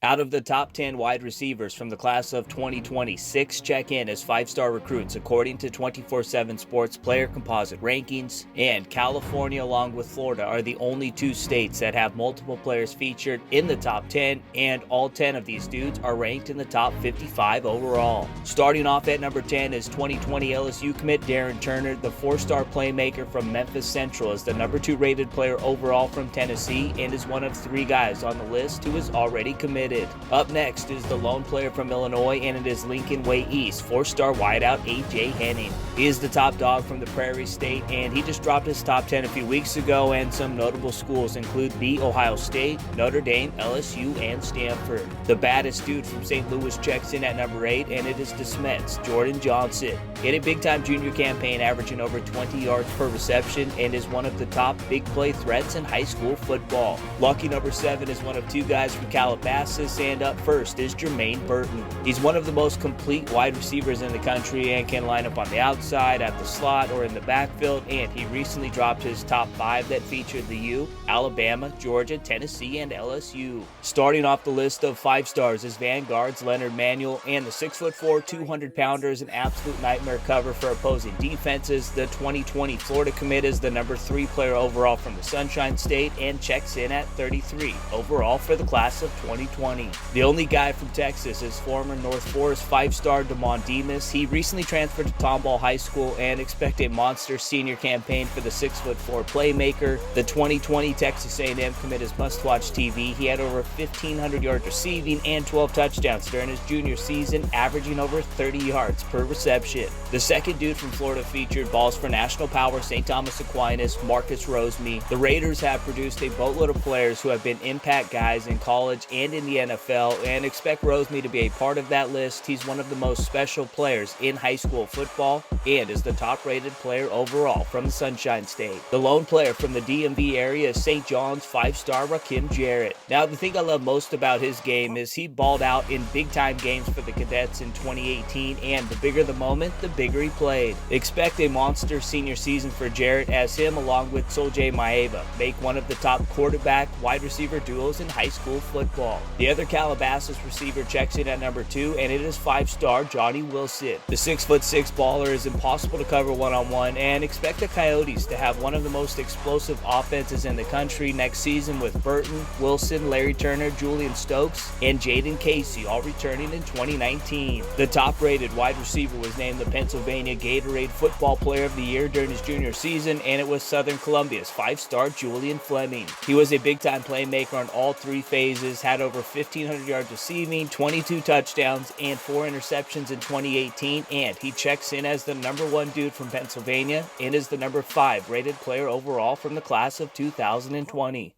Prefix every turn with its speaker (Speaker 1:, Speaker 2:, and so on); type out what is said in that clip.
Speaker 1: Out of the top 10 wide receivers from the class of 2020, 6 check in as 5-star recruits according to 24/7 Sports player composite rankings, and California along with Florida are the only 2 states that have multiple players featured in the top 10, and all 10 of these dudes are ranked in the top 55 overall. Starting off at number 10 is 2020 LSU commit Darren Turner. The 4-star playmaker from Memphis Central is the number 2 rated player overall from Tennessee and is one of 3 guys on the list who is already committed. Up next is the lone player from Illinois, and it is Lincoln Way East 4-star wideout A.J. Henning. He is the top dog from the Prairie State, and he just dropped his top 10 a few weeks ago, and some notable schools include the Ohio State, Notre Dame, LSU, and Stanford. The baddest dude from St. Louis checks in at number 8, and it is DeSmet's Jordan Johnson. He had a big-time junior campaign averaging over 20 yards per reception and is one of the top big play threats in high school football. Lucky number 7 is one of 2 guys from Calabasas, and up first is Jermaine Burton. He's one of the most complete wide receivers in the country and can line up on the outside, at the slot, or in the backfield, and he recently dropped his top 5 that featured the U, Alabama, Georgia, Tennessee, and LSU. Starting off the list of 5 stars is Vanguard's Leonard Manuel, and the 6'4", 200-pounder is an absolute nightmare cover for opposing defenses. The 2020 Florida commit is the number 3 player overall from the Sunshine State and checks in at 33 overall for the class of 2020. The only guy from Texas is former North Forest 5-star Daman Dimas. He recently transferred to Tomball High School, and expect a monster senior campaign for the 6'4" playmaker. The 2020 Texas A&M commit is must-watch TV. He had over 1,500 yards receiving and 12 touchdowns during his junior season, averaging over 30 yards per reception. The second dude from Florida featured balls for National Power St. Thomas Aquinas, Marcus Roseme. The Raiders have produced a boatload of players who have been impact guys in college and in the NFL, and expect Roseme to be a part of that list. He's one of the most special players in high school football and is the top-rated player overall from the Sunshine State. The lone player from the DMV area is St. John's 5-star Jon Jarrett. Now, the thing I love most about his game is he balled out in big-time games for the Cadets in 2018, and the bigger the moment, the bigger he played. Expect a monster senior season for Jarrett, as him along with Soljay Maeva make one of the top quarterback-wide receiver duos in high school football. The other Calabasas receiver checks in at number 2, and it is 5-star Johnny Wilson. The 6'6" baller is impossible to cover one-on-one, and expect the Coyotes to have one of the most explosive offenses in the country next season, with Burton, Wilson, Larry Turner, Julian Stokes, and Jaden Casey all returning in 2019. The top-rated wide receiver was named the Pennsylvania Gatorade Football Player of the Year during his junior season, and it was Southern Columbia's 5-star Julian Fleming. He was a big-time playmaker on all 3 phases, had over 1,500 yards receiving, 22 touchdowns, and 4 interceptions in 2018, and he checks in as the number 1 dude from Pennsylvania and is the number 5 rated player overall from the class of 2020.